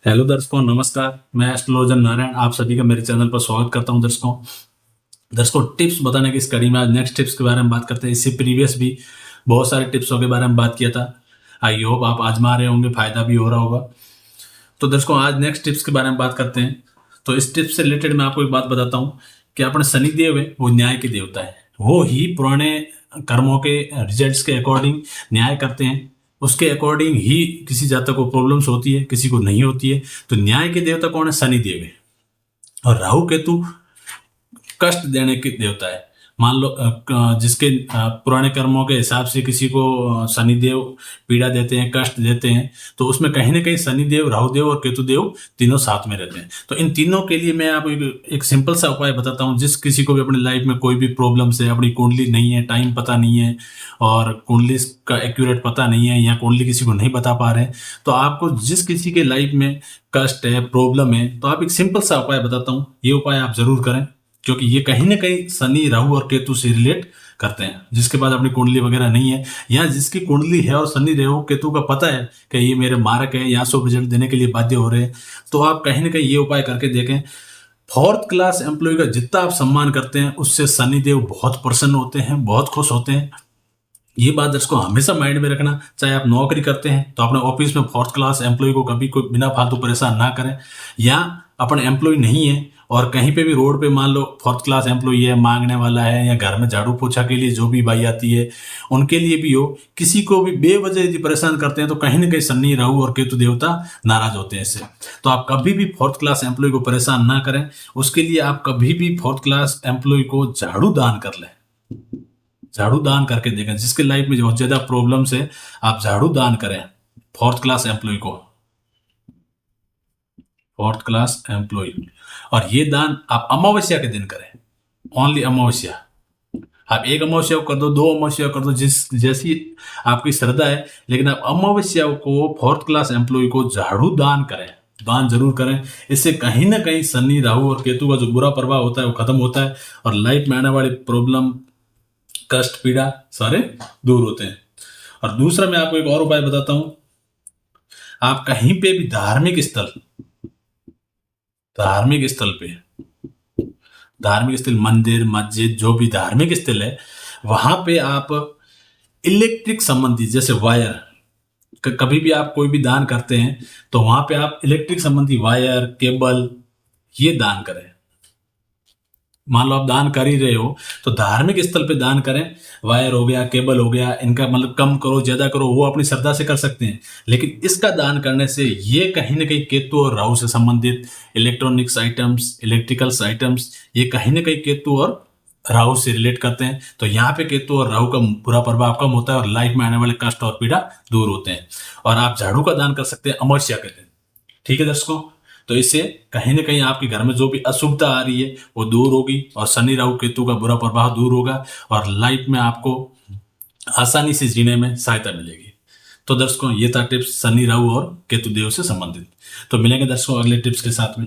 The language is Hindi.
हेलो दर्शकों, नमस्कार। मैं एस्ट्रोलॉजर नारायण आप सभी का मेरे चैनल पर स्वागत करता हूं। दर्शकों टिप्स बताने की इस कड़ी में आज नेक्स्ट टिप्स के बारे में बात करते हैं। इससे प्रीवियस भी बहुत सारे टिप्सों के बारे में बात किया था। आई होप आप आजमा रहे होंगे, फायदा भी हो रहा होगा। तो दर्शकों आज नेक्स्ट टिप्स के बारे में बात करते हैं। तो इस टिप्स से रिलेटेड मैं आपको एक बात बताता हूँ कि अपने शनिदेव है वो न्याय के देवता है। वो ही पुराने कर्मों के रिजल्ट्स के अकॉर्डिंग न्याय करते हैं। उसके अकॉर्डिंग ही किसी जातक को प्रॉब्लम्स होती है, किसी को नहीं होती है। तो न्याय के देवता कौन है? शनिदेव है। और राहु केतु कष्ट देने के देवता है। मान लो जिसके पुराने कर्मों के हिसाब से किसी को शनिदेव पीड़ा देते हैं, कष्ट देते हैं, तो उसमें कहीं ना कहीं शनिदेव, राहुदेव और केतुदेव तीनों साथ में रहते हैं। तो इन तीनों के लिए मैं आपको एक सिंपल सा उपाय बताता हूँ। जिस किसी को भी अपनी लाइफ में कोई भी प्रॉब्लम्स है, अपनी कुंडली नहीं है, टाइम पता नहीं है और कुंडली का एक्यूरेट पता नहीं है, या कुंडली किसी को नहीं बता पा रहे हैं, तो आपको जिस किसी के लाइफ में कष्ट है, प्रॉब्लम है, तो आप एक सिंपल सा उपाय बताता हूँ। ये उपाय आप जरूर करें, क्योंकि ये कहीं ना कहीं शनि, राहु और केतु से रिलेट करते हैं। जिसके पास अपनी कुंडली वगैरह नहीं है, या जिसकी कुंडली है और शनि, राहु, केतु का पता है कि ये मेरे मारक है, यहाँ शुभ रिजल्ट देने के लिए बाध्य हो रहे हैं, तो आप कहीं ना कहीं ये उपाय करके देखें। फोर्थ क्लास एम्प्लॉय का जितना आप सम्मान करते हैं, उससे शनिदेव बहुत प्रसन्न होते हैं, बहुत खुश होते हैं। ये बात दर्शकों हमेशा माइंड में रखना। चाहे आप नौकरी करते हैं तो अपने ऑफिस में फोर्थ क्लास एम्प्लॉय को कभी कोई बिना फालतू परेशान ना करें, या अपने एम्प्लॉय नहीं है और कहीं पे भी रोड पे मान लो फोर्थ क्लास एम्प्लॉय है, मांगने वाला है, या घर में झाड़ू पोछा के लिए जो भी भाई आती है उनके लिए भी हो, किसी को भी बेवजह यदि परेशान करते हैं, तो कहीं ना कहीं शनि, राहु और केतु देवता नाराज होते हैं इससे। तो आप कभी भी फोर्थ क्लास एम्प्लॉय को परेशान ना करें। उसके लिए आप कभी भी फोर्थ क्लास एम्प्लॉय को झाड़ू दान कर लें। झाड़ू दान करके देखें। जिसके लाइफ में बहुत ज्यादा प्रॉब्लम्स है, आप झाड़ू दान करें फोर्थ क्लास एम्प्लॉय को, फोर्थ क्लास एम्प्लॉय। और ये दान आप अमावस्या के दिन करें, ओनली अमावस्या। आप एक अमावस्या को कर दो, दो अमावस्या कर दो, जिस जैसी आपकी श्रद्धा है, लेकिन आप अमावस्या को फोर्थ क्लास एम्प्लॉय को झाड़ू दान करें, दान जरूर करें। इससे कहीं ना कहीं शनि, राहु और केतु का जो बुरा प्रभाव होता है वो खत्म होता है, और लाइफ में आने वाली प्रॉब्लम, कष्ट, पीड़ा सारे दूर होते हैं। और दूसरा मैं आपको एक और उपाय बताता हूं। आप कहीं पे भी धार्मिक स्थल पे, धार्मिक स्थल, मंदिर, मस्जिद, जो भी धार्मिक स्थल है, वहां पे आप इलेक्ट्रिक संबंधी जैसे वायर, कभी भी आप कोई भी दान करते हैं तो वहां पे आप इलेक्ट्रिक संबंधी वायर, केबल, ये दान करें। मान लो आप दान कर ही रहे हो तो धार्मिक स्थल पे दान करें। वायर हो गया, केबल हो गया, इनका मतलब कम करो, ज्यादा करो, वो अपनी श्रद्धा से कर सकते हैं, लेकिन इसका दान करने से ये कहीं ना कहीं केतु और राहु से संबंधित इलेक्ट्रॉनिक्स आइटम्स, इलेक्ट्रिकल्स आइटम्स, ये कहीं ना कहीं केतु और राहु से रिलेट करते हैं। तो यहाँ पे केतु और राहु का बुरा प्रभाव कम होता है और लाइफ में आने वाले कष्ट और पीड़ा दूर होते हैं। और आप झाड़ू का दान कर सकते हैं अमावस्या के दिन। ठीक है दर्शकों, तो इससे कहीं ना कहीं आपके घर में जो भी अशुभता आ रही है वो दूर होगी, और शनि, राहु, केतु का बुरा प्रभाव दूर होगा, और लाइफ में आपको आसानी से जीने में सहायता मिलेगी। तो दर्शकों ये था टिप्स शनि, राहु और केतु देव से संबंधित। तो मिलेंगे दर्शकों अगले टिप्स के साथ में।